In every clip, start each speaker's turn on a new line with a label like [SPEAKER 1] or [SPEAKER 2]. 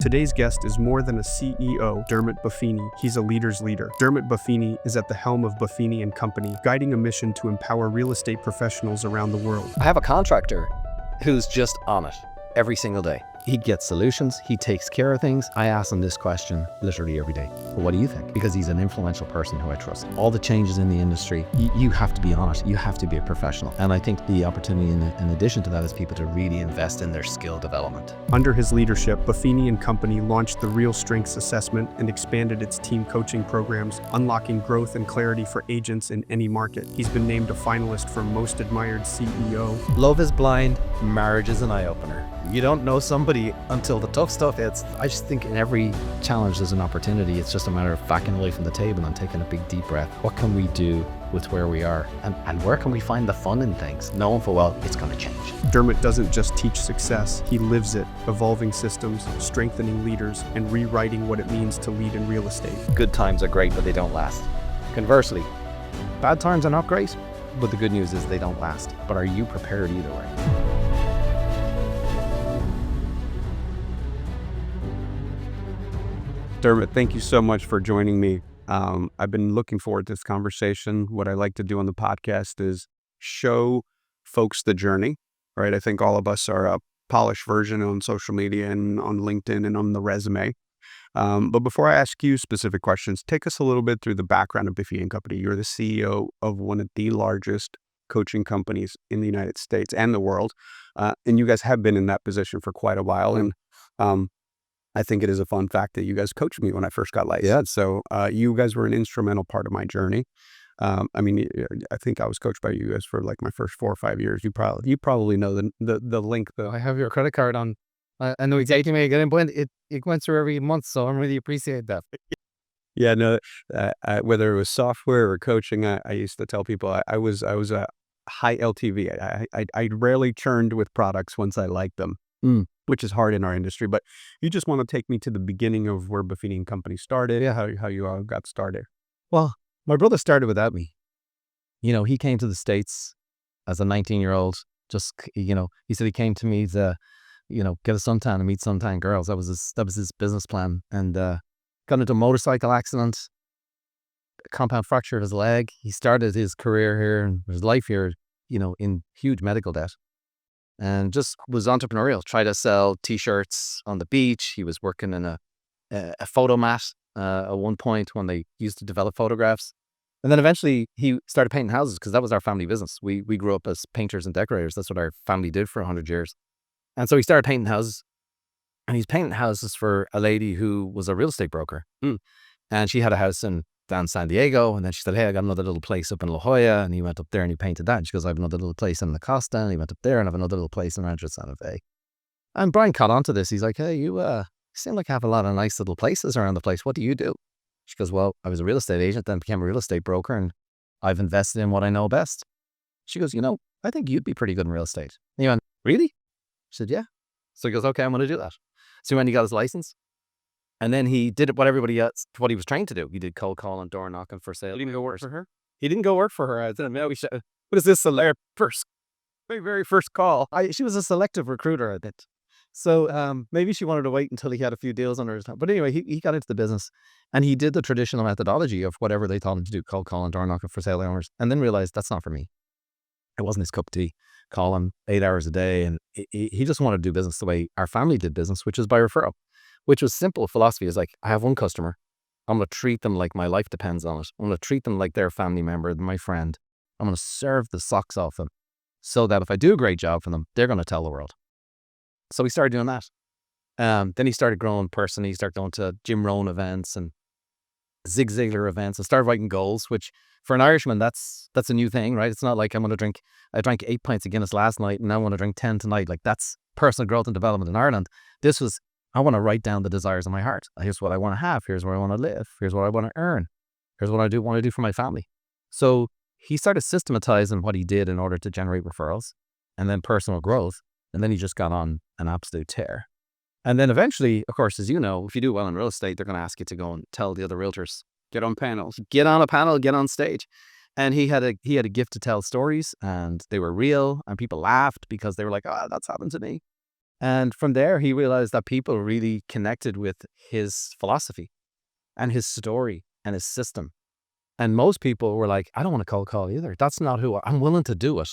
[SPEAKER 1] Today's guest is more than a CEO, Dermot Buffini. He's a leader's leader. Dermot Buffini is at the helm of Buffini Company, guiding a mission to empower real estate professionals around the world.
[SPEAKER 2] I have a contractor who's just on it every single day. He gets solutions, he takes care of things. I ask him this question literally every day. Well, what do you think? Because he's an influential person who I trust. All the changes in the industry, you have to be on it. You have to be a professional. And I think the opportunity in addition to that is people to really invest in their skill development.
[SPEAKER 1] Under his leadership, Buffini Company launched the Real Strengths Assessment and expanded its team coaching programs, unlocking growth and clarity for agents in any market. He's been named a finalist for Most Admired CEO.
[SPEAKER 2] Love is blind, marriage is an eye-opener. You don't know somebody until the tough stuff hits. I just think in every challenge there's an opportunity. It's just a matter of backing away from the table and taking a big deep breath. What can we do with where we are? And where can we find the fun in things? Knowing full well it's going to change.
[SPEAKER 1] Dermot doesn't just teach success, he lives it, evolving systems, strengthening leaders, and rewriting what it means to lead in real estate.
[SPEAKER 2] Good times are great, but they don't last. Conversely, bad times are not great, but the good news is they don't last. But are you prepared either way?
[SPEAKER 1] Dermot, thank you so much for joining me. I've been looking forward to this conversation. What I like to do on the podcast is show folks the journey, right? I think all of us are a polished version on social media and on LinkedIn and on the resume. But before I ask you specific questions, take us a little bit through the background of Buffini Company. You're the CEO of one of the largest coaching companies in the United States and the world. And you guys have been in that position for quite a while. And I think it is a fun fact that you guys coached me when I first got licensed.
[SPEAKER 2] Yeah.
[SPEAKER 1] So you guys were an instrumental part of my journey. I think I was coached by you guys for like my first 4 or 5 years. You probably know the link though.
[SPEAKER 3] I have your credit card on. I know exactly where you're getting, but it went through every month, so I really appreciate that.
[SPEAKER 1] Yeah, no. Whether it was software or coaching, I used to tell people I was a high LTV. I rarely churned with products once I liked them. Which is hard in our industry, but you just want to take me to the beginning of where Buffini Company started, how you all got started.
[SPEAKER 2] Well, my brother started without me. He came to the States as a 19-year-old. He said he came to me to, get a suntan and meet suntan girls. That was his business plan. And got into a motorcycle accident, compound fractured his leg. He started his career here and his life here, in huge medical debt. And just was entrepreneurial, tried to sell T-shirts on the beach. He was working in a photo mat at one point when they used to develop photographs. And then eventually he started painting houses because that was our family business. We grew up as painters and decorators. That's what our family did for 100 years. And so he started painting houses. And he's painting houses for a lady who was a real estate broker. And she had a house down San Diego, and then she said, hey, I got another little place up in La Jolla, and he went up there and he painted that. And she goes, I have another little place in La Costa, and he went up there and I have another little place in Rancho Santa Fe. And Brian caught on to this. He's like, hey, you seem like you have a lot of nice little places around the place. What do you do? She goes, well, I was a real estate agent, then became a real estate broker, and I've invested in what I know best. She goes, I think you'd be pretty good in real estate. And he went, really? She said, yeah. So he goes, okay, I'm going to do that. So when he got his license, and then he did what everybody else, what he was trained to do. He did cold calling, door knocking for sale.
[SPEAKER 3] He didn't go work for her?
[SPEAKER 2] He didn't go work for her. I said, what is this? Very first call. She was a selective recruiter, I bet. So maybe she wanted to wait until he had a few deals under his time. But anyway, he got into the business and he did the traditional methodology of whatever they taught him to do, cold calling, door knocking for sale owners, and then realized that's not for me. It wasn't his cup of tea. Call him 8 hours a day. And he just wanted to do business the way our family did business, which is by referral. Which was simple philosophy is like, I have one customer. I'm going to treat them like my life depends on it. I'm going to treat them like their family member, my friend. I'm going to serve the socks off them so that if I do a great job for them, they're going to tell the world. So we started doing that. Then he started growing personally. He started going to Jim Rohn events and Zig Ziglar events and started writing goals, which for an Irishman, that's a new thing, right? It's not like I drank 8 pints of Guinness last night and now I want to drink 10 tonight. Like that's personal growth and development in Ireland. This was, I want to write down the desires of my heart. Here's what I want to have. Here's where I want to live. Here's what I want to earn. Here's what I want to do for my family. So he started systematizing what he did in order to generate referrals and then personal growth. And then he just got on an absolute tear. And then eventually, of course, as you know, if you do well in real estate, they're going to ask you to go and tell the other realtors, get on panels, get on a panel, get on stage. And he had a gift to tell stories and they were real and people laughed because they were like, oh, that's happened to me. And from there, he realized that people really connected with his philosophy and his story and his system. And most people were like, I don't want to cold call either. That's not who I'm willing to do it,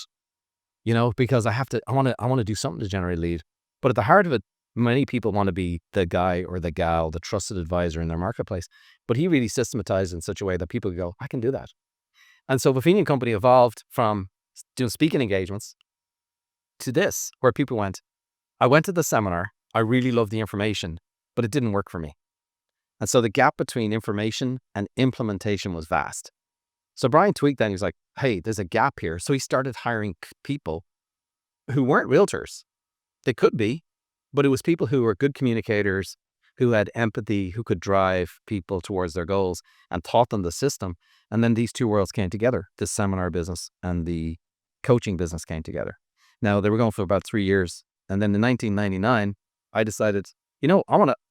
[SPEAKER 2] because I want to do something to generate lead. But at the heart of it, many people want to be the guy or the gal, the trusted advisor in their marketplace. But he really systematized in such a way that people go, I can do that. And so Buffini Company evolved from doing speaking engagements to this, where people went, I went to the seminar, I really loved the information, but it didn't work for me. And so the gap between information and implementation was vast. So Brian tweaked that and he was like, hey, there's a gap here. So he started hiring people who weren't realtors. They could be, but it was people who were good communicators, who had empathy, who could drive people towards their goals and taught them the system. And then these two worlds came together. The seminar business and the coaching business came together. Now they were going for about 3 years. And then in 1999, I decided,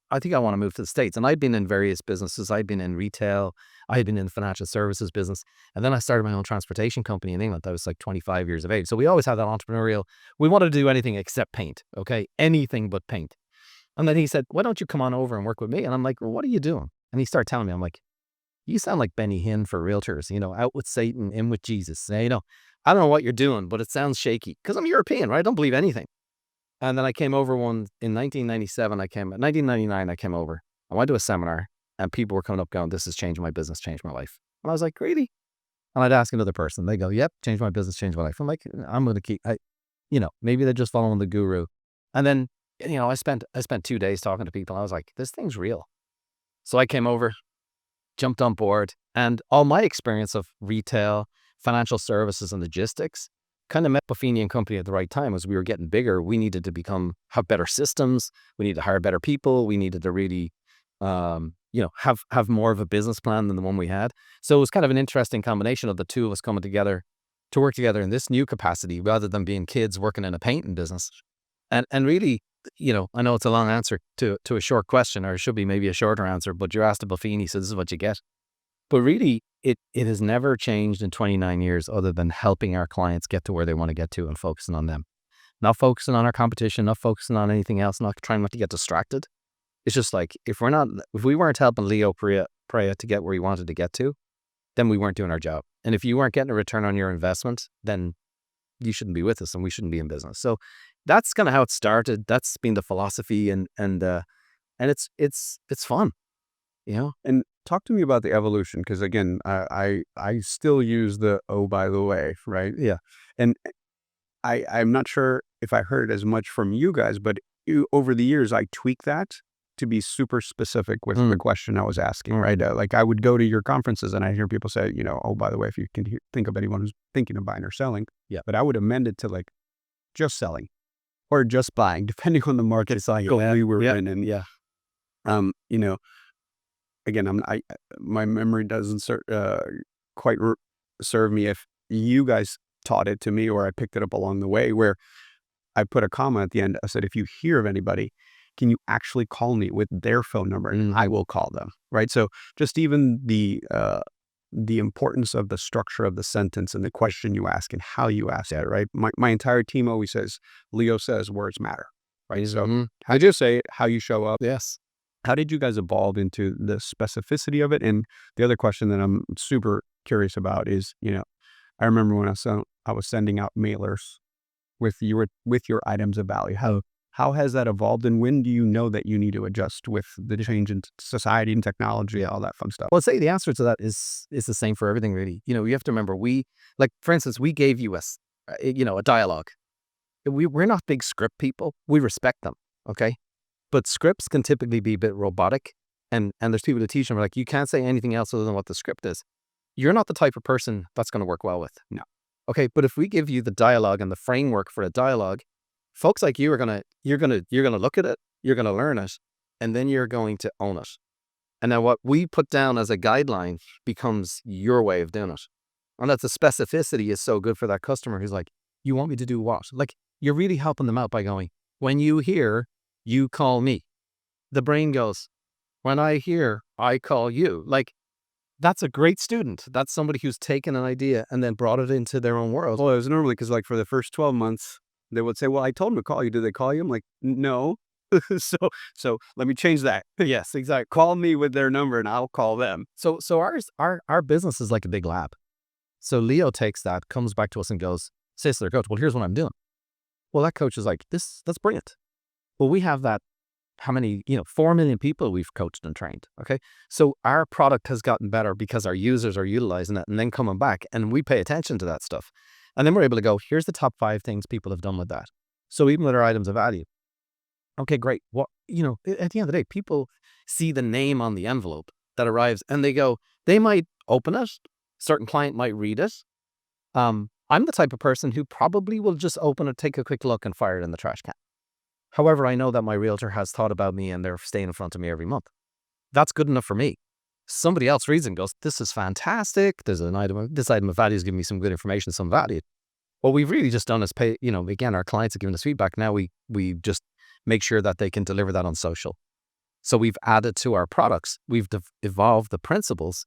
[SPEAKER 2] I think I want to move to the States. And I'd been in various businesses. I'd been in retail. I had been in the financial services business. And then I started my own transportation company in England. I was like 25 years of age. So we always had that entrepreneurial, we wanted to do anything except paint. Okay. Anything but paint. And then he said, why don't you come on over and work with me? And I'm like, well, what are you doing? And he started telling me, I'm like, you sound like Benny Hinn for realtors, out with Satan, in with Jesus. I don't know what you're doing, but it sounds shaky because I'm European, right? I don't believe anything. And then I came over in 1999, I came over. I went to a seminar and people were coming up going, this has changed my business, changed my life. And I was like, really? And I'd ask another person. They go, yep, changed my business, changed my life. I'm like, I'm going to keep, maybe they're just following the guru. And then, I spent 2 days talking to people. I was like, this thing's real. So I came over, jumped on board, and all my experience of retail, financial services, and logistics kind of met Buffini Company at the right time. As we were getting bigger, we needed to have better systems. We needed to hire better people. We needed to really, have more of a business plan than the one we had. So it was kind of an interesting combination of the two of us coming together to work together in this new capacity rather than being kids working in a painting business. And really, I know it's a long answer to a short question, or it should be maybe a shorter answer, but you're asked a Buffini, so this is what you get. But really, it has never changed in 29 years other than helping our clients get to where they want to get to and focusing on them. Not focusing on our competition, not focusing on anything else, not trying not to get distracted. It's just like, if we weren't helping Leo Pareja to get where he wanted to get to, then we weren't doing our job. And if you weren't getting a return on your investment, then you shouldn't be with us and we shouldn't be in business. So that's kind of how it started. That's been the philosophy, and it's fun,
[SPEAKER 1] And talk to me about the evolution, because again, I still use the "oh, by the way," right?
[SPEAKER 2] Yeah.
[SPEAKER 1] And I'm not sure if I heard as much from you guys, but over the years, I tweaked that to be super specific with the question I was asking, right? Like I would go to your conferences and I hear people say, oh, by the way, if you can think of anyone who's thinking of buying or selling,
[SPEAKER 2] Yeah.
[SPEAKER 1] But I would amend it to like just selling or just buying, depending on the market cycle we were in. And again, my memory doesn't quite serve me if you guys taught it to me or I picked it up along the way, where I put a comma at the end. I said, if you hear of anybody, can you actually call me with their phone number and I will call them, right? So just even the importance of the structure of the sentence and the question you ask and how you ask it, right? My entire team always says, Leo says words matter, right? So how do you say it, how you show up?
[SPEAKER 2] Yes.
[SPEAKER 1] How did you guys evolve into the specificity of it? And the other question that I'm super curious about is, I remember when I was sending out mailers with your items of value. How has that evolved, and when do you know that you need to adjust with the change in society and technology, all that fun stuff?
[SPEAKER 2] Well, I'd say the answer to that is the same for everything, really. You have to remember, for instance, we gave you a dialogue. We're not big script people. We respect them, okay? But scripts can typically be a bit robotic, and there's people who teach them, like, you can't say anything else other than what the script is. You're not the type of person that's going to work well with.
[SPEAKER 1] No.
[SPEAKER 2] Okay, but if we give you the dialogue and the framework for a dialogue, folks like you you're gonna look at it, you're gonna learn it, and then you're going to own it. And now what we put down as a guideline becomes your way of doing it. And that's the specificity is so good for that customer who's like, you want me to do what? Like, you're really helping them out by going, when you hear, you call me. The brain goes, when I hear, I call you. Like, that's a great student. That's somebody who's taken an idea and then brought it into their own world.
[SPEAKER 1] Well, it was normally because like for the first 12 months, they would say, well, I told them to call you. Did they call you? I'm like, no. So let me change that.
[SPEAKER 2] Yes, exactly.
[SPEAKER 1] Call me with their number and I'll call them.
[SPEAKER 2] So our business is like a big lab. So Leo takes that, comes back to us and goes, says to their coach, well, here's what I'm doing. Well, that coach is like, that's brilliant. Well, we have that, how many, 4 million people we've coached and trained. Okay. So our product has gotten better because our users are utilizing it and then coming back, and we pay attention to that stuff. And then we're able to go, here's the top 5 things people have done with that. So even with our items of value, okay, great. What, at the end of the day, people see the name on the envelope that arrives and they go, they might open it. Certain client might read it. I'm the type of person who probably will just open it, take a quick look and fire it in the trash can. However, I know that my realtor has thought about me and they're staying in front of me every month. That's good enough for me. Somebody else reads it and goes, this is fantastic. This item of value is giving me some good information, some value. What we've really just done is pay, again, our clients are giving us feedback. Now we just make sure that they can deliver that on social. So we've added to our products. We've evolved the principles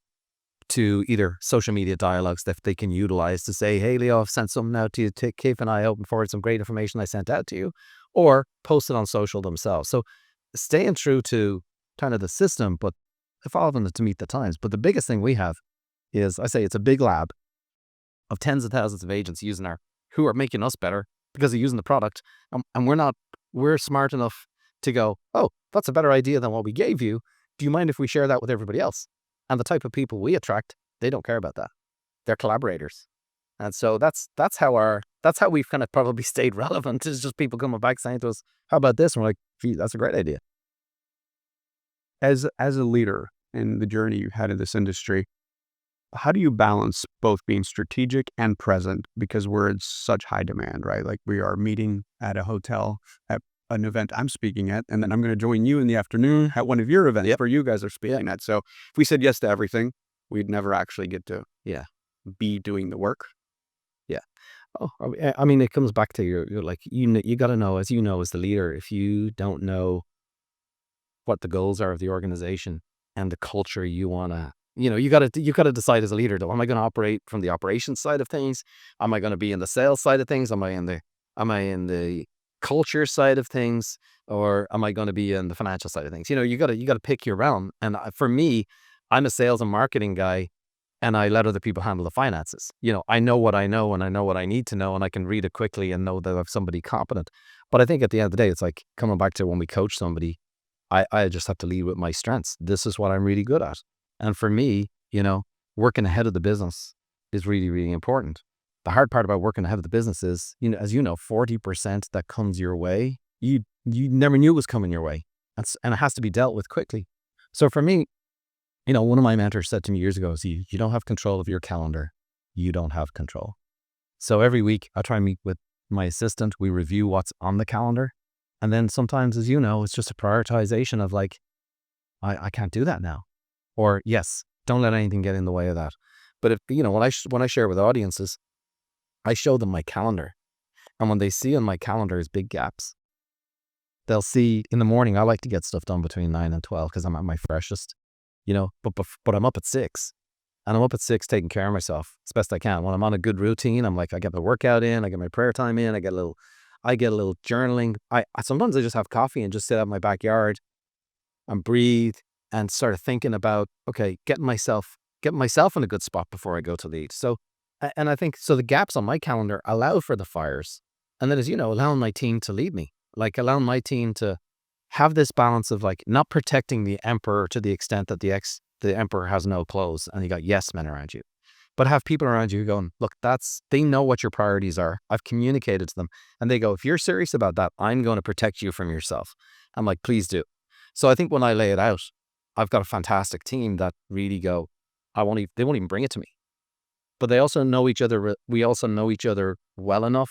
[SPEAKER 2] to either social media dialogues that they can utilize to say, hey, Leo, I've sent something out to you. Keep an eye open for some great information I sent out to you, or post it on social themselves. So staying true to kind of the system, but evolving it to meet the times. But the biggest thing we have is, I say it's a big lab of tens of thousands of agents who are making us better because they're using the product. And we're smart enough to go, oh, that's a better idea than what we gave you. Do you mind if we share that with everybody else? And the type of people we attract, they don't care about that. They're collaborators. And so that's how we've kind of probably stayed relevant, is just people coming back saying to us, how about this? And we're like, gee, that's a great idea.
[SPEAKER 1] As a leader in the journey you had in this industry, how do you balance both being strategic and present? Because we're in such high demand, right? Like we are meeting at a hotel at an event I'm speaking at, and then I'm going to join you in the afternoon at one of your events where you guys are speaking at. So if we said yes to everything, we'd never actually get to be doing the work.
[SPEAKER 2] Yeah. Oh, I mean, it comes back to you're like, you got to know, as the leader, if you don't know what the goals are of the organization and the culture you want to, you got to decide as a leader, though, am I going to operate from the operations side of things? Am I going to be in the sales side of things? Am I in the culture side of things, or am I going to be in the financial side of things? You got to pick your realm. And for me, I'm a sales and marketing guy, and I let other people handle the finances. I know what I know, and I know what I need to know, and I can read it quickly and know that I have somebody competent. But I think at the end of the day, it's like coming back to when we coach somebody, I just have to lead with my strengths. This is what I'm really good at. And for me, working ahead of the business is really, really important. The hard part about working ahead of the business is, as 40% that comes your way, you never knew was coming your way. And it has to be dealt with quickly. So for me, one of my mentors said to me years ago, is you don't have control of your calendar. You don't have control. So every week I try and meet with my assistant. We review what's on the calendar. And then sometimes, as it's just a prioritization of like, I can't do that now. Or yes, don't let anything get in the way of that. But if, when I share with audiences, I show them my calendar. And when they see on my calendar is big gaps, they'll see in the morning, I like to get stuff done between 9 and 12 because I'm at my freshest, but I'm up at 6. And I'm up at 6 taking care of myself as best I can. When I'm on a good routine, I'm like, I get my workout in, I get my prayer time in, I get a little journaling. Sometimes I just have coffee and just sit out in my backyard and breathe and start thinking about, okay, getting myself in a good spot before I go to lead. So, and I think, so the gaps on my calendar allow for the fires. And then, as allowing my team to lead me, like allowing my team to have this balance of like not protecting the emperor to the extent that the emperor has no clothes and you got yes men around you, but have people around you going, look, they know what your priorities are. I've communicated to them, and they go, if you're serious about that, I'm going to protect you from yourself. I'm like, please do. So I think when I lay it out, I've got a fantastic team that really go, they won't even bring it to me, but they also know each other. We also know each other well enough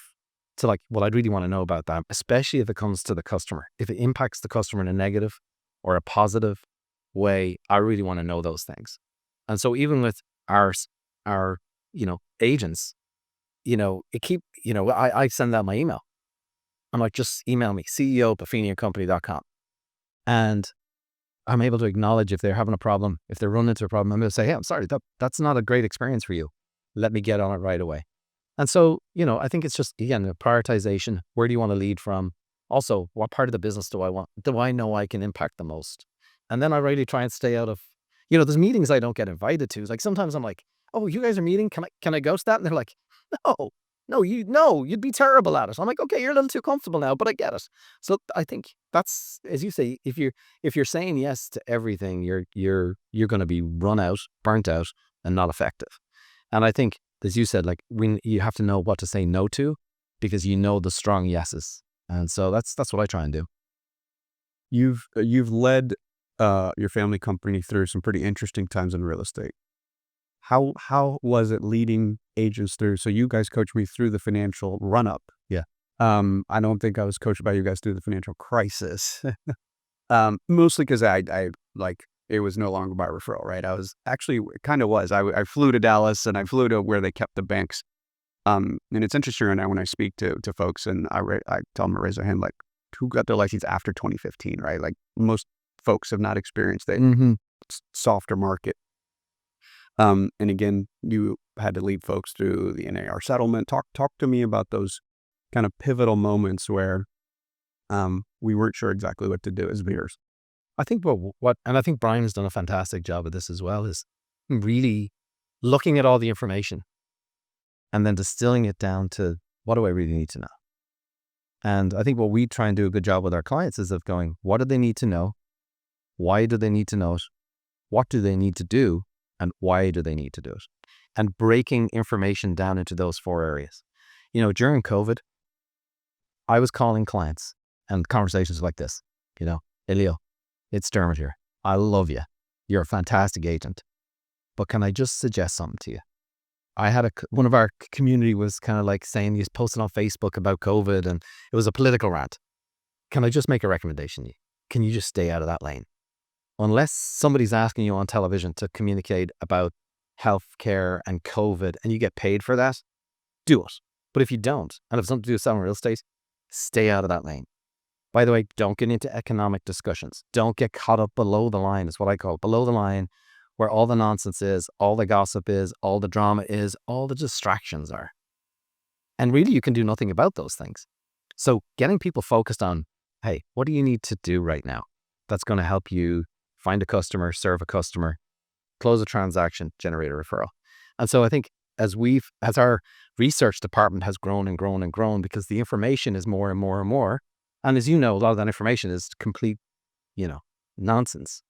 [SPEAKER 2] to like, well, I'd really want to know about that, especially if it comes to the customer. If it impacts the customer in a negative or a positive way, I really want to know those things. And so even with our agents, I send out my email. I'm like, just email me, CEO@BuffiniCompany.com. And I'm able to acknowledge if they're having a problem, if they're running into a problem. I'm going to say, hey, I'm sorry, that's not a great experience for you. Let me get on it right away. And so, I think it's just, again, the prioritization. Where do you want to lead from? Also, what part of the business do I know I can impact the most? And then I really try and stay out of, there's meetings I don't get invited to. Like sometimes I'm like, oh, you guys are meeting. Can I ghost that? And they're like, no, you'd be terrible at it. I'm like, okay, you're a little too comfortable now, but I get it. So I think that's, as you say, if you're saying yes to everything, you're going to be run out, burnt out, and not effective. And I think, as you said, like when you have to know what to say no to, because the strong yeses. And so that's what I try and do.
[SPEAKER 1] You've led your family company through some pretty interesting times in real estate. How was it leading agents through? So you guys coached me through the financial run up.
[SPEAKER 2] Yeah.
[SPEAKER 1] I don't think I was coached by you guys through the financial crisis. Mostly because I like, it was no longer by referral, right? I was actually, it kind of was. I flew to Dallas and I flew to where they kept the banks. And it's interesting right now when I speak to folks and I tell them to raise their hand, like, who got their license after 2015, right? Like most folks have not experienced a softer market. And again, you had to lead folks through the NAR settlement. Talk to me about those kind of pivotal moments where we weren't sure exactly what to do as leaders.
[SPEAKER 2] I think and I think Brian has done a fantastic job of this as well, is really looking at all the information and then distilling it down to, what do I really need to know? And I think what we try and do a good job with our clients is of going, what do they need to know? Why do they need to know it? What do they need to do? And why do they need to do it? And breaking information down into those 4 areas. During COVID, I was calling clients and conversations like this, Elio, it's Dermot here. I love you. You're a fantastic agent. But can I just suggest something to you? I had one of our community was kind of like saying, he's posted on Facebook about COVID and it was a political rant. Can I just make a recommendation to you? Can you just stay out of that lane? Unless somebody's asking you on television to communicate about healthcare and COVID and you get paid for that, do it. But if you don't, and if it's something to do with selling real estate, stay out of that lane. By the way, don't get into economic discussions. Don't get caught up below the line, is what I call it. Below the line, where all the nonsense is, all the gossip is, all the drama is, all the distractions are. And really, you can do nothing about those things. So getting people focused on, hey, what do you need to do right now that's going to help you find a customer, serve a customer, close a transaction, generate a referral. And so I think as our research department has grown and grown and grown, because the information is more and more and more. And as you know, a lot of that information is complete, nonsense.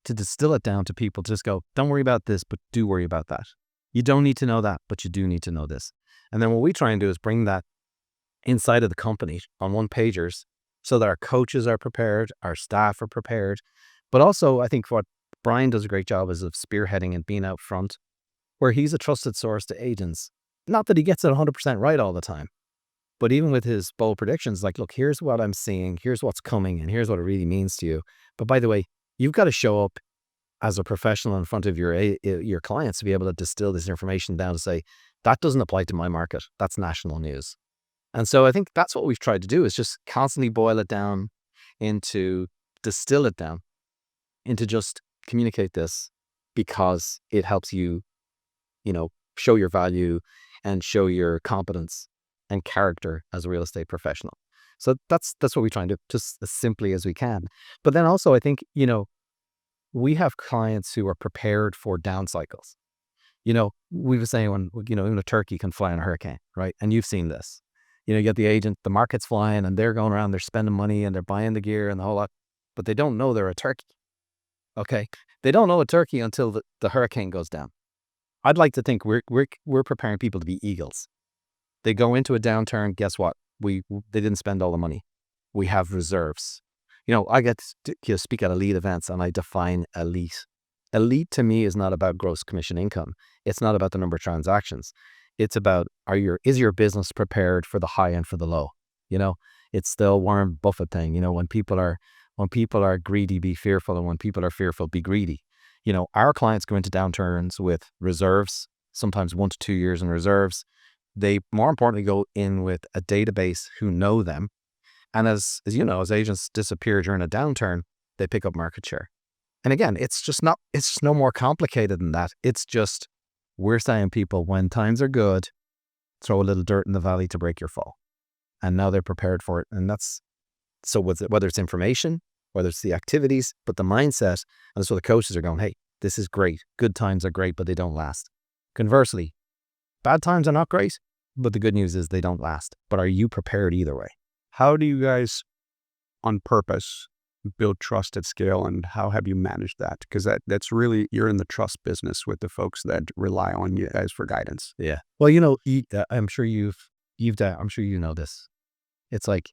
[SPEAKER 2] To distill it down to people, just go, don't worry about this, but do worry about that. You don't need to know that, but you do need to know this. And then what we try and do is bring that inside of the company on one-pagers so that our coaches are prepared, our staff are prepared. But also, I think what Brian does a great job is of spearheading and being out front, where he's a trusted source to agents. Not that he gets it 100% right all the time, but even with his bold predictions, like, look, here's what I'm seeing, here's what's coming, and here's what it really means to you. But by the way, you've got to show up as a professional in front of your clients to be able to distill this information down to say, that doesn't apply to my market. That's national news. And so I think that's what we've tried to do, is just constantly boil it down distill it down into just communicate this, because it helps you, show your value and show your competence and character as a real estate professional. So that's what we try and do, just as simply as we can. But then also, I think, we have clients who are prepared for down cycles. We were saying when, even a turkey can fly in a hurricane, right? And you've seen this. You get the agent, the market's flying and they're going around, they're spending money and they're buying the gear and the whole lot, but they don't know they're a turkey. Okay. They don't know a turkey until the hurricane goes down. I'd like to think we're preparing people to be eagles. They go into a downturn. Guess what? They didn't spend all the money. We have reserves. I get to speak at elite events and I define elite. Elite to me is not about gross commission income. It's not about the number of transactions. It's about, is your business prepared for the high and for the low? It's the Warren Buffett thing. When people are greedy, be fearful. And when people are fearful, be greedy. Our clients go into downturns with reserves, sometimes 1 to 2 years in reserves. They, more importantly, go in with a database who know them. And as as agents disappear during a downturn, they pick up market share. And again, it's just no more complicated than that. It's just, we're saying, people, when times are good, throw a little dirt in the valley to break your fall. And now they're prepared for it. And that's, so whether it's information, whether it's the activities, but the mindset, and that's what the coaches are going, hey, this is great. Good times are great, but they don't last. Conversely, bad times are not great, but the good news is they don't last. But are you prepared either way?
[SPEAKER 1] How do you guys, on purpose, build trust at scale, and how have you managed that? Because that's really, you're in the trust business with the folks that rely on you guys for guidance.
[SPEAKER 2] Yeah. Well, you know, I'm sure I'm sure you know this. It's like,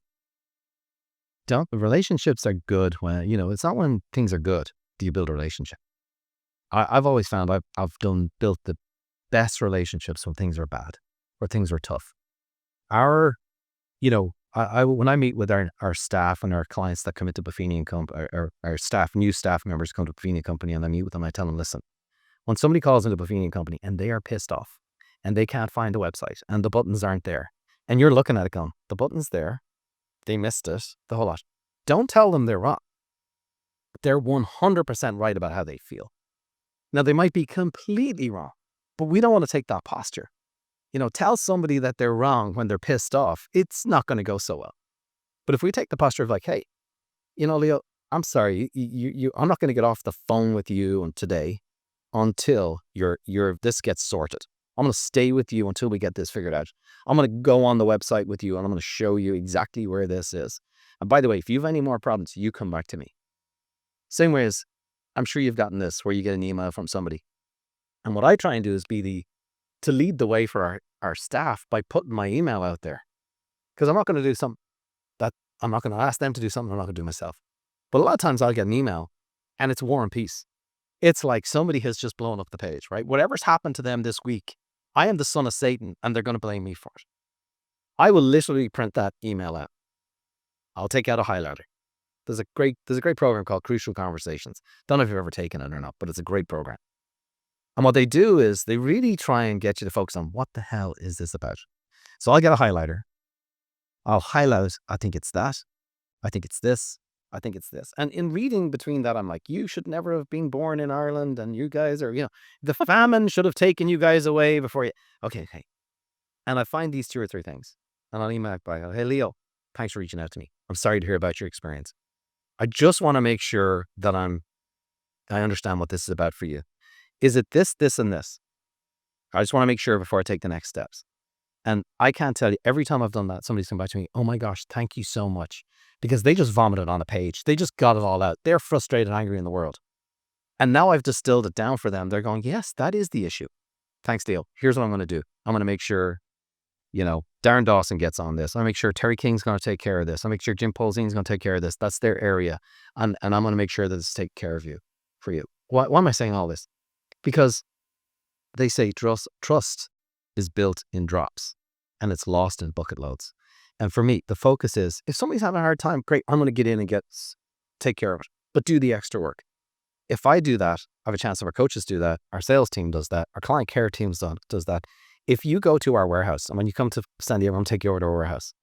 [SPEAKER 2] relationships are good when, you know, it's not when things are good do you build a relationship. I've always found I've built the best relationships when things are bad, or things are tough. You know, when I meet with our staff and our clients that come into Buffini Company, our new staff members come to Buffini Company, and I meet with them, I tell them, listen, when somebody calls into Buffini Company and they are pissed off and they can't find the website and the buttons aren't there, and you're looking at it going, the button's there, they missed it, the whole lot. Don't tell them they're wrong. They're 100% right about how they feel. Now, they might be completely wrong, but we don't want to take that posture. You know, tell somebody that they're wrong when they're pissed off. It's not going to go so well. But if we take the posture of like, hey, you know, Leo, I'm sorry, I'm not going to get off the phone with you today until this gets sorted. I'm going to stay with you until we get this figured out. I'm going to go on the website with you and I'm going to show you exactly where this is. And by the way, if you have any more problems, you come back to me. Same way as I'm sure you've gotten this, where you get an email from somebody. And what I try and do is to lead the way for our staff by putting my email out there. Because I'm not going to do something that I'm not going to ask them to do something I'm not going to do myself. But a lot of times I'll get an email and it's War and Peace. It's like somebody has just blown up the page, right? Whatever's happened to them this week, I am the son of Satan and they're going to blame me for it. I will literally print that email out. I'll take out a highlighter. There's a great program called Crucial Conversations. Don't know if you've ever taken it or not, but it's a great program. And what they do is they really try and get you to focus on what the hell is this about. So I'll get a highlighter. I'll highlight, I think it's that. I think it's this. I think it's this. And in reading between that, I'm like, you should never have been born in Ireland, and you guys are, you know, the famine should have taken you guys away before you. Okay. And I find these 2 or 3 things. And I'll email back, hey, Leo, thanks for reaching out to me. I'm sorry to hear about your experience. I just want to make sure that I understand what this is about for you. Is it this, this, and this? I just want to make sure before I take the next steps. And I can't tell you, every time I've done that, somebody's come back to me, oh my gosh, thank you so much. Because they just vomited on a page. They just got it all out. They're frustrated and angry in the world. And now I've distilled it down for them. They're going, yes, that is the issue. Thanks, Leo. Here's what I'm going to do. I'm going to make sure, you know, Darren Dawson gets on this. I'll make sure Terry King's going to take care of this. I'll make sure Jim Polzine's going to take care of this. That's their area. And I'm going to make sure that it's taken care of for you. Why am I saying all this? Because they say trust is built in drops and it's lost in bucket loads. And for me, the focus is, if somebody's having a hard time, great, I'm going to get in and take care of it, but do the extra work. If I do that, I have a chance of our coaches do that, our sales team does that, our client care team does that. If you go to our warehouse, and when you come to San Diego, I'm going to take you over to our warehouse,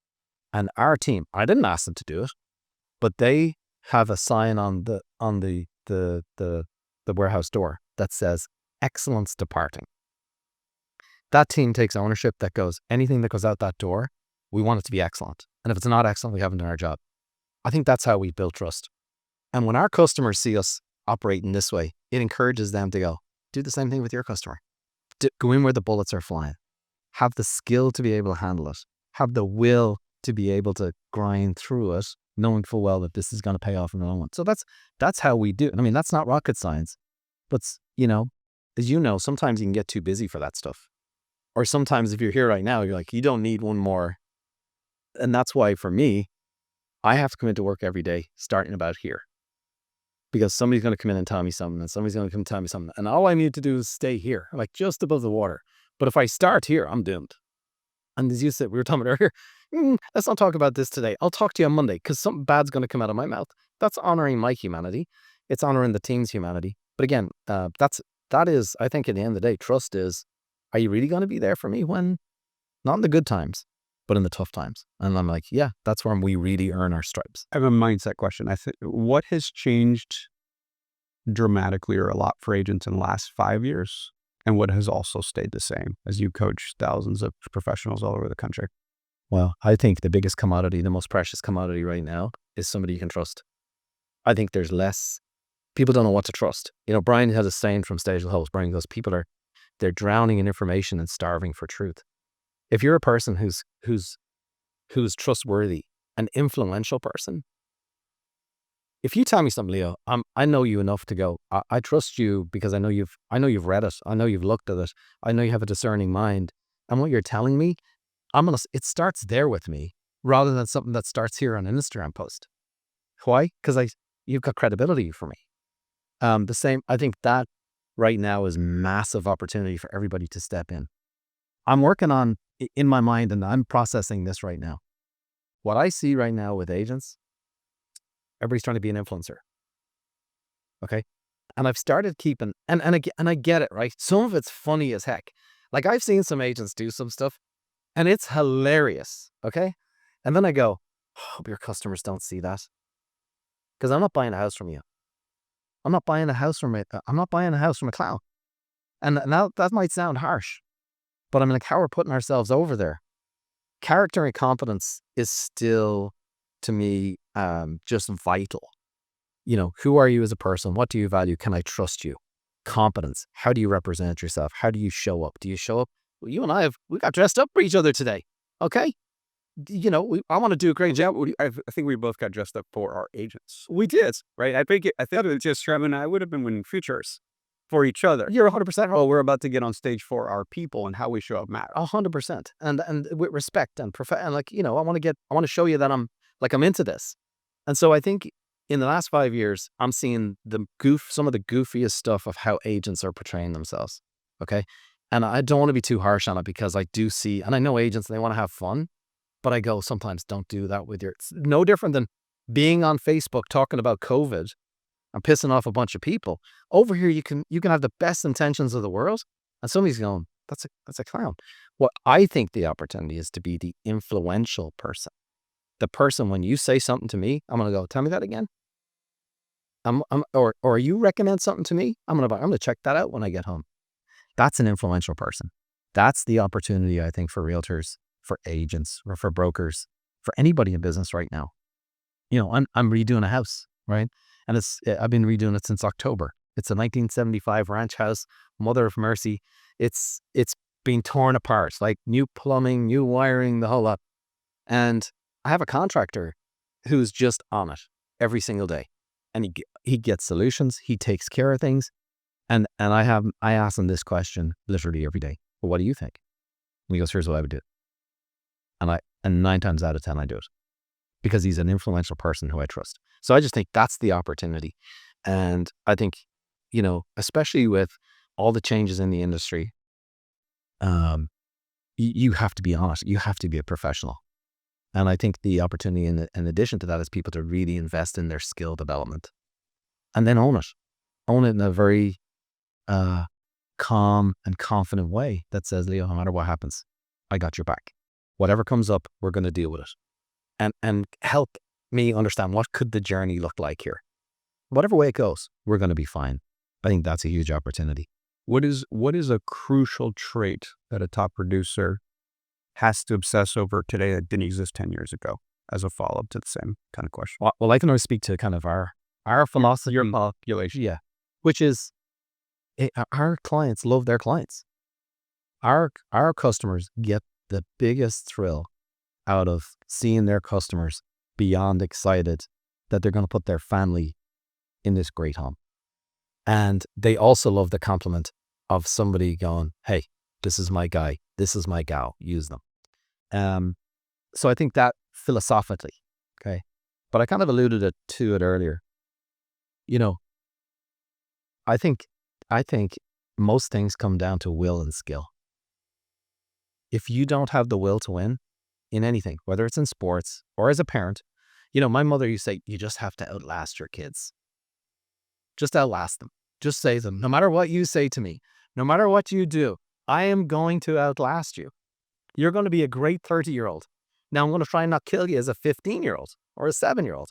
[SPEAKER 2] and our team, I didn't ask them to do it, but they have a sign on the warehouse door that says excellence departing. That team takes ownership that goes, anything that goes out that door, we want it to be excellent. And if it's not excellent, we haven't done our job. I think that's how we build trust. And when our customers see us operating this way, it encourages them to go, do the same thing with your customer. Go in where the bullets are flying. Have the skill to be able to handle it. Have the will to be able to grind through it, knowing full well that this is going to pay off in the long run. So that's how we do it. I mean, that's not rocket science. But, you know, as you know, sometimes you can get too busy for that stuff. Or sometimes if you're here right now, you're like, you don't need one more. And that's why for me, I have to come into work every day, starting about here. Because somebody's going to come in and tell me something, and somebody's going to come and tell me something. And all I need to do is stay here, like just above the water. But if I start here, I'm doomed. And as you said, we were talking about earlier, let's not talk about this today. I'll talk to you on Monday, because something bad's going to come out of my mouth. That's honoring my humanity. It's honoring the team's humanity. But again, that is, I think at the end of the day, trust is, are you really going to be there for me when, not in the good times, but in the tough times? And I'm like, yeah, that's when we really earn our stripes.
[SPEAKER 1] I have a mindset question. I think, what has changed dramatically or a lot for agents in the last 5 years and what has also stayed the same as you coach thousands of professionals all over the country?
[SPEAKER 2] Well, I think the biggest commodity, the most precious commodity right now is somebody you can trust. I think there's less, people don't know what to trust. Brian has a saying from Stage Host. Brian goes, they're drowning in information and starving for truth. If you're a person who's trustworthy, an influential person, if you tell me something, Leo, I know you enough to go, I trust you because I know you've read it. I know you've looked at it. I know you have a discerning mind. And what you're telling me, it starts there with me rather than something that starts here on an Instagram post. Why? Because you've got credibility for me. I think that right now is massive opportunity for everybody to step in. I'm working on, in my mind, and I'm processing this right now. What I see right now with agents, everybody's trying to be an influencer. Okay. And I've started keeping, and I get it, right? Some of it's funny as heck. Like I've seen some agents do some stuff and it's hilarious. Okay. And then I go, hope your customers don't see that. Because I'm not buying a house from you. I'm not buying a house from a clown. And now that might sound harsh, but I'm like, how we're putting ourselves over there. Character and competence is still, to me, just vital. Who are you as a person? What do you value? Can I trust you? Competence. How do you represent yourself? How do you show up? Do you show up? Well, you and we got dressed up for each other today. Okay. I want to do a great job.
[SPEAKER 1] I think we both got dressed up for our agents,
[SPEAKER 2] We did.
[SPEAKER 1] right? I think it was just Trevor and I would have been winning futures for each other.
[SPEAKER 2] You're 100% right.
[SPEAKER 1] Well, we're about to get on stage for our people, and how we show up matters.
[SPEAKER 2] 100%. And with respect and I want to show you that I'm into this. And so I think in the last 5 years, I'm seeing some of the goofiest stuff of how agents are portraying themselves. Okay. And I don't want to be too harsh on it because I do see, and I know agents, they want to have fun, but I go, sometimes don't do that with it's no different than being on Facebook talking about COVID and pissing off a bunch of people. Over here, you can have the best intentions of the world, and somebody's going, that's a clown. What I think the opportunity is to be the influential person. The person, when you say something to me, I'm going to go, tell me that again. Or you recommend something to me, I'm going to check that out when I get home. That's an influential person. That's the opportunity, I think, for realtors, for agents, or for brokers, for anybody in business right now. I'm redoing a house, right? And I've been redoing it since October. It's a 1975 ranch house, mother of mercy. It's being torn apart, like new plumbing, new wiring, the whole lot. And I have a contractor who's just on it every single day. And he gets solutions. He takes care of things. And I ask him this question literally every day. Well, what do you think? And he goes, here's what I would do. And 9 times out of 10, I do it because he's an influential person who I trust. So I just think that's the opportunity. And I think, especially with all the changes in the industry, you have to be honest. You have to be a professional. And I think the opportunity in addition to that is people to really invest in their skill development and then own it. Own it in a very calm and confident way that says, Leo, no matter what happens, I got your back. Whatever comes up, we're going to deal with it. And help me understand what could the journey look like here. Whatever way it goes, we're going to be fine. I think that's a huge opportunity.
[SPEAKER 1] What is a crucial trait that a top producer has to obsess over today that didn't exist 10 years ago, as a follow-up to the same kind of question?
[SPEAKER 2] Well, I can always speak to kind of our philosophy.
[SPEAKER 1] Your population.
[SPEAKER 2] Yeah. Which is our clients love their clients. Our customers get the biggest thrill out of seeing their customers beyond excited that they're going to put their family in this great home. And they also love the compliment of somebody going, hey, this is my guy, this is my gal, use them. So I think that philosophically, okay, but I kind of alluded to it earlier. I think most things come down to will and skill. If you don't have the will to win in anything, whether it's in sports or as a parent, my mother used to say, you just have to outlast your kids. Just outlast them. Just say to them, no matter what you say to me, no matter what you do, I am going to outlast you. You're going to be a great 30-year-old. Now I'm going to try and not kill you as a 15-year-old or a 7-year-old.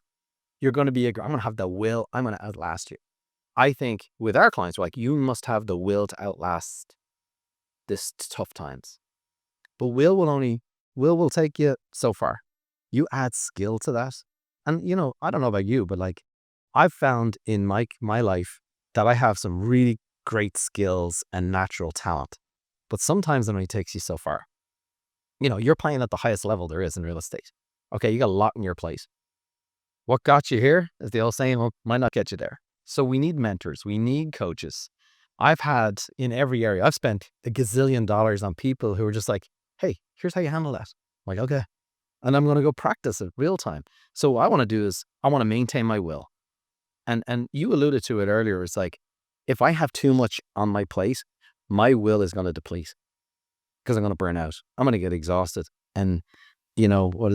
[SPEAKER 2] You're going to I'm going to have the will. I'm going to outlast you. I think with our clients, you must have the will to outlast this tough times. But will will take you so far. You add skill to that. And, I don't know about you, but like I've found in my life that I have some really great skills and natural talent. But sometimes it only takes you so far. You're playing at the highest level there is in real estate. Okay, you got a lot on your plate. What got you here, as the old saying, might not get you there. So we need mentors. We need coaches. I've had in every area, I've spent a gazillion dollars on people who are just like, hey, here's how you handle that. I'm like, okay. And I'm going to go practice it real time. So what I want to do is I want to maintain my will. And you alluded to it earlier. It's like, if I have too much on my plate, my will is going to deplete because I'm going to burn out. I'm going to get exhausted. And, what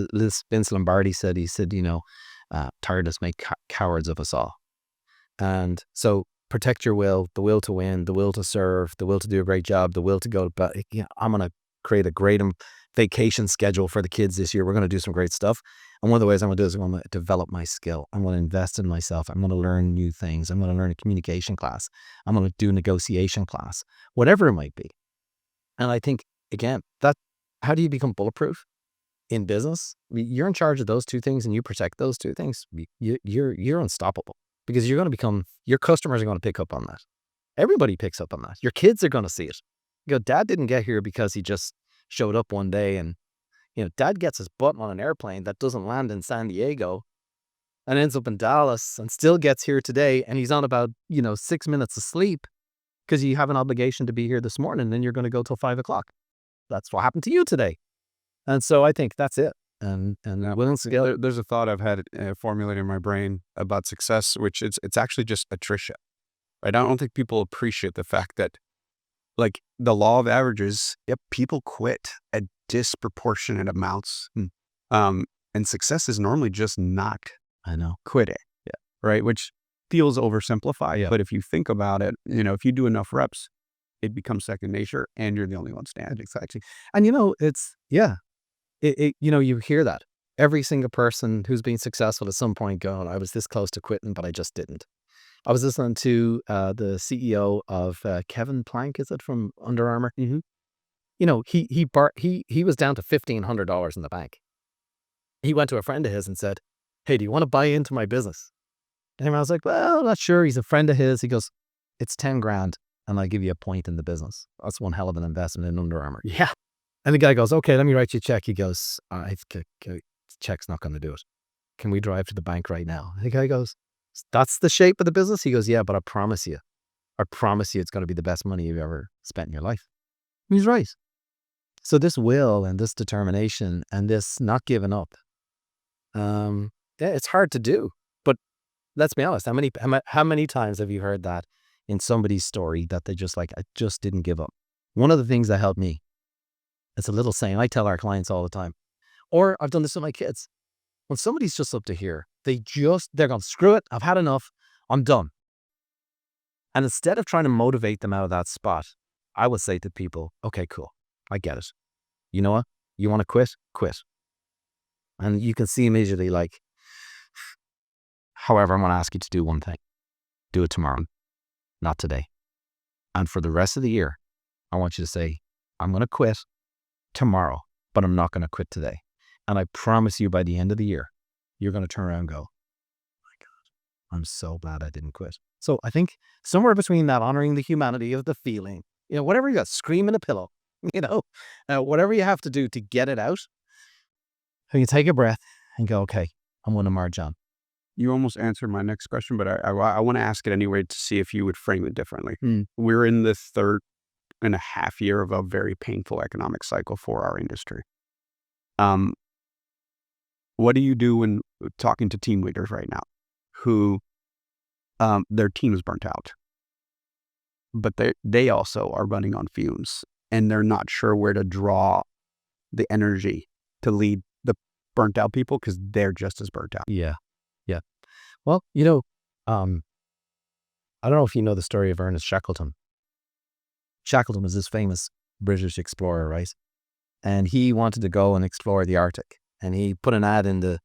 [SPEAKER 2] Vince Lombardi said, he said, tiredness make cowards of us all. And so protect your will, the will to win, the will to serve, the will to do a great job, the will to go. But I'm going to create a great vacation schedule for the kids this year. We're going to do some great stuff. And one of the ways I'm going to do is I'm going to develop my skill. I'm going to invest in myself. I'm going to learn new things. I'm going to learn a communication class. I'm going to do a negotiation class, whatever it might be. And I think, again, how do you become bulletproof in business? You're in charge of those two things and you protect those two things. You're unstoppable because your customers are going to pick up on that. Everybody picks up on that. Your kids are going to see it. Dad didn't get here because he just showed up one day and, Dad gets his butt on an airplane that doesn't land in San Diego and ends up in Dallas and still gets here today. And he's on about, 6 minutes of sleep because you have an obligation to be here this morning and then you're going to go till 5 o'clock. That's what happened to you today. And so I think that's it. And will and skill.
[SPEAKER 1] There's a thought I've had formulated in my brain about success, which it's actually just attrition. Right? I don't think people appreciate the fact that, like, the law of averages, people quit at disproportionate amounts. And success is normally just not quitting.
[SPEAKER 2] Yeah.
[SPEAKER 1] Right? Which feels oversimplified. Yeah. But if you think about it, if you do enough reps, it becomes second nature and you're the only one standing.
[SPEAKER 2] Exactly. And you hear that. Every single person who's been successful at some point going, I was this close to quitting, but I just didn't. I was listening to the CEO of Kevin Plank, is it, from Under Armour?
[SPEAKER 1] Mm-hmm.
[SPEAKER 2] He was down to $1,500 in the bank. He went to a friend of his and said, hey, do you want to buy into my business? And I was like, well, not sure. He's a friend of his. He goes, it's 10 grand and I'll give you a point in the business. That's one hell of an investment in Under Armour.
[SPEAKER 1] Yeah.
[SPEAKER 2] And the guy goes, okay, let me write you a check. He goes, check's not going to do it. Can we drive to the bank right now? And the guy goes, that's the shape of the business? He goes, yeah, but I promise you it's going to be the best money you've ever spent in your life. And he's right. So this will and this determination and this not giving up, it's hard to do. But let's be honest, how many times have you heard that in somebody's story that they just like, I just didn't give up? One of the things that helped me, it's a little saying I tell our clients all the time, or I've done this with my kids. When somebody's just up to here, they're going, screw it, I've had enough, I'm done. And instead of trying to motivate them out of that spot, I would say to people, okay, cool, I get it. You know what? You want to quit? Quit. And you can see immediately like, however, I'm going to ask you to do one thing. Do it tomorrow, not today. And for the rest of the year, I want you to say, I'm going to quit tomorrow, but I'm not going to quit today. And I promise you by the end of the year, you're going to turn around and go, my God, I'm so glad I didn't quit. So I think somewhere between that, honoring the humanity of the feeling, whatever you got, scream in a pillow, whatever you have to do to get it out, and you take a breath and go, okay, I'm going to march on.
[SPEAKER 1] You almost answered my next question, but I want to ask it anyway to see if you would frame it differently. We're in the 3.5 year of a very painful economic cycle for our industry. What do you do when talking to team leaders right now who their team is burnt out, but they also are running on fumes and they're not sure where to draw the energy to lead the burnt out people because they're just as burnt out?
[SPEAKER 2] Yeah. Well, I don't know if you know the story of Ernest Shackleton. Shackleton was this famous British explorer, right? And he wanted to go and explore the Arctic. And he put an ad in the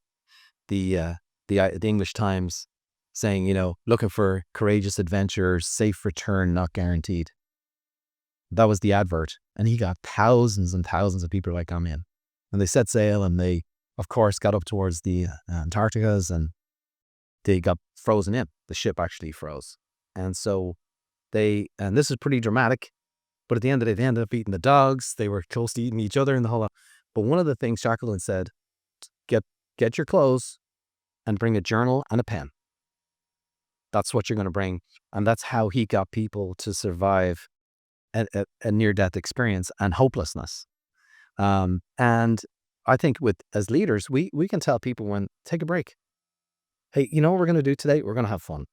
[SPEAKER 2] English Times saying, looking for courageous adventurers, safe return not guaranteed. That was the advert. And he got thousands and thousands of people like come in. And they set sail and they, of course, got up towards the Antarcticas and they got frozen in. The ship actually froze. And so and this is pretty dramatic, but at the end of the day, they ended up eating the dogs. They were close to eating each other in the whole lot. But one of the things Jacqueline said, get your clothes and bring a journal and a pen. That's what you're going to bring. And that's how he got people to survive a near-death experience and hopelessness. And I think as leaders, we can tell people when, take a break. Hey, you know what we're going to do today? We're going to have fun.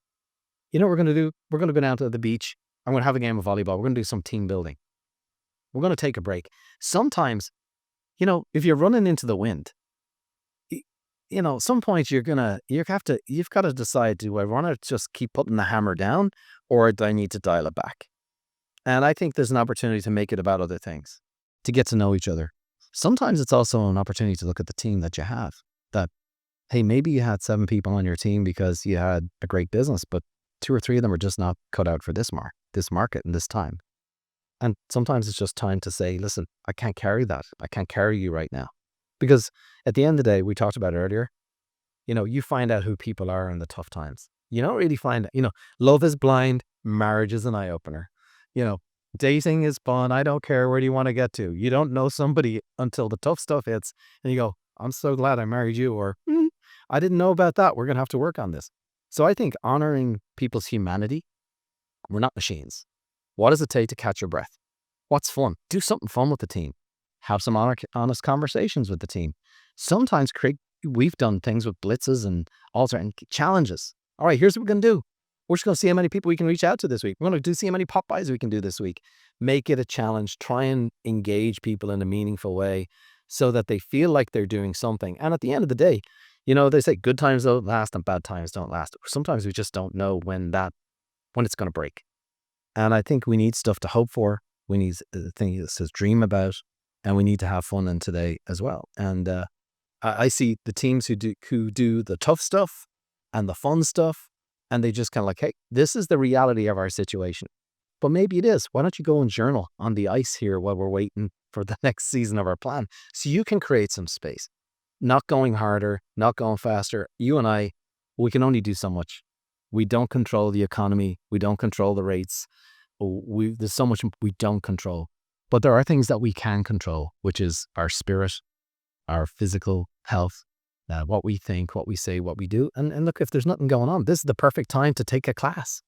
[SPEAKER 2] You know what we're going to do? We're going to go down to the beach. I'm going to have a game of volleyball. We're going to do some team building. We're going to take a break. Sometimes, if you're running into the wind, some point you've got to decide, do I want to just keep putting the hammer down or do I need to dial it back? And I think there's an opportunity to make it about other things, to get to know each other. Sometimes it's also an opportunity to look at the team that you have, that, hey, maybe you had 7 people on your team because you had a great business, but 2 or 3 of them are just not cut out for this market and this time. And sometimes it's just time to say, listen, I can't carry that. I can't carry you right now. Because at the end of the day, we talked about it earlier, you find out who people are in the tough times. You don't really find it. Love is blind. Marriage is an eye-opener. Dating is fun. I don't care. Where do you want to get to? You don't know somebody until the tough stuff hits. And you go, I'm so glad I married you. Or, I didn't know about that. We're going to have to work on this. So I think honoring people's humanity, we're not machines. What does it take to catch your breath? What's fun? Do something fun with the team. Have some honest conversations with the team. Sometimes we've done things with blitzes and challenges. All right, here's what we're going to do. We're just going to see how many people we can reach out to this week. We're going to see how many pop-bys we can do this week. Make it a challenge. Try and engage people in a meaningful way so that they feel like they're doing something. And at the end of the day, they say good times don't last and bad times don't last. Sometimes we just don't know when it's going to break. And I think we need stuff to hope for. We need things to dream about, and we need to have fun in today as well. And I see the teams who do the tough stuff and the fun stuff, and they just kind of like, hey, this is the reality of our situation. But maybe it is. Why don't you go and journal on the ice here while we're waiting for the next season of our plan, so you can create some space. Not going harder, not going faster. You and I, we can only do so much. We don't control the economy. We don't control the rates. There's so much we don't control. But there are things that we can control, which is our spirit, our physical health, what we think, what we say, what we do. And look, if there's nothing going on, this is the perfect time to take a class.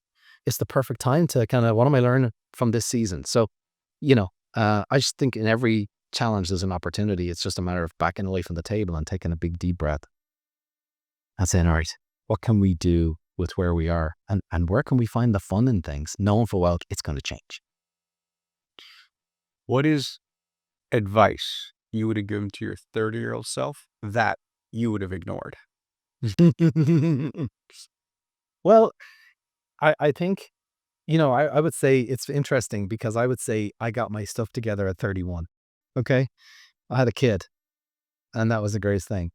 [SPEAKER 2] It's the perfect time to kind of, what am I learning from this season? So, I just think in every challenge there's an opportunity. It's just a matter of backing away from the table and taking a big deep breath and saying, all right, what can we do with where we are? And where can we find the fun in things, knowing full well it's going to change?
[SPEAKER 1] What is advice you would have given to your 30-year-old self that you would have ignored?
[SPEAKER 2] Well, I think, I would say it's interesting because I would say I got my stuff together at 31. Okay. I had a kid and that was the greatest thing.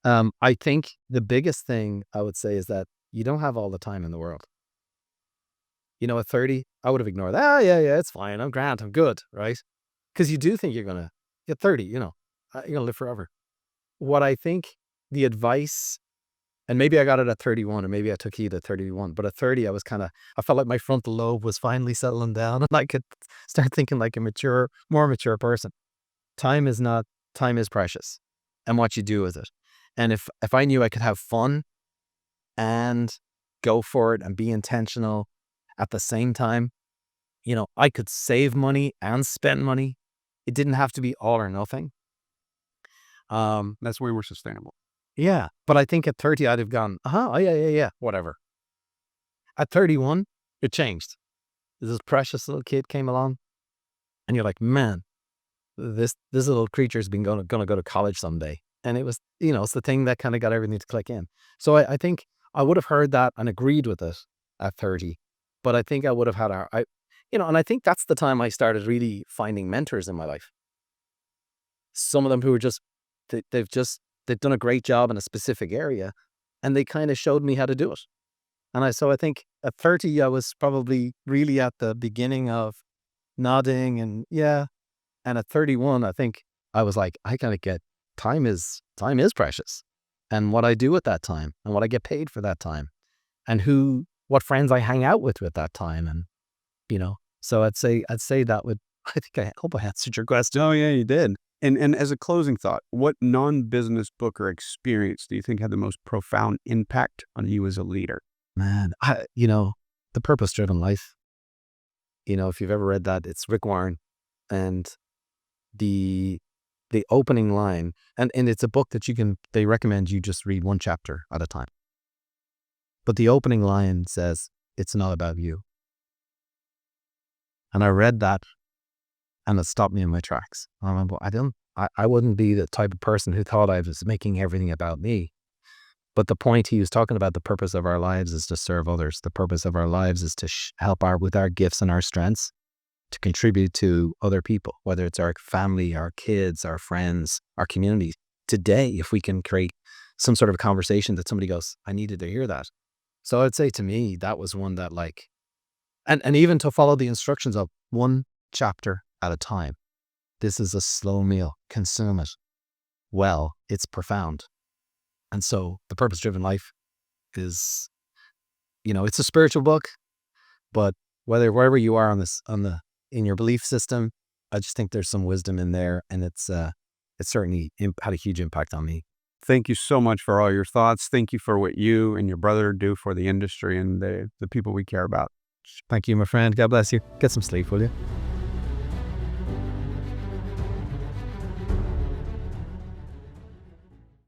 [SPEAKER 2] I think the biggest thing I would say is that you don't have all the time in the world. At 30, I would have ignored that. Yeah, it's fine. I'm grand. I'm good. Right. Because you do think you're going to get 30, you're going to live forever. What I think the advice, and maybe I got it at 31 or maybe I took heed at 31, but at 30, I felt like my frontal lobe was finally settling down and I could start thinking like a more mature person. Time is precious and what you do with it. And if I knew I could have fun and go for it and be intentional at the same time, I could save money and spend money. It didn't have to be all or nothing.
[SPEAKER 1] That's way more sustainable.
[SPEAKER 2] Yeah. But I think at 30, I'd have gone, oh, yeah, whatever. At 31, it changed. This precious little kid came along and you're like, man, this little creature's been going to go to college someday. And it was, it's the thing that kind of got everything to click in. So I think I would have heard that and agreed with it at 30. But I think I would have had and I think that's the time I started really finding mentors in my life. Some of them who are they've done a great job in a specific area and they kind of showed me how to do it. And so I think at 30, I was probably really at the beginning of nodding and yeah. And at 31, I think I was like, I gotta get time is precious. And what I do at that time and what I get paid for that time and what friends I hang out with at that time. And, so I'd say that would, I hope I answered your question.
[SPEAKER 1] Oh, yeah, you did. And as a closing thought, what non-business book or experience do you think had the most profound impact on you as a leader?
[SPEAKER 2] Man, The Purpose-Driven Life. If you've ever read that, it's Rick Warren. And the opening line, and it's a book that they recommend you just read one chapter at a time. But the opening line says, "It's not about you." And I read that and it stopped me in my tracks. I remember I wouldn't be the type of person who thought I was making everything about me. But the point he was talking about, the purpose of our lives is to serve others. The purpose of our lives is to help with our gifts and our strengths to contribute to other people, whether it's our family, our kids, our friends, our communities. Today, if we can create some sort of conversation that somebody goes, I needed to hear that. So I'd say to me, that was one that and even to follow the instructions of one chapter at a time. This is a slow meal. Consume it. Well, it's profound. And so The Purpose-Driven Life is, it's a spiritual book, but wherever you are in your belief system, I just think there's some wisdom in there, and it's certainly had a huge impact on me.
[SPEAKER 1] Thank you so much for all your thoughts. Thank you for what you and your brother do for the industry and the people we care about.
[SPEAKER 2] Thank you, my friend. God bless you. Get some sleep, will you?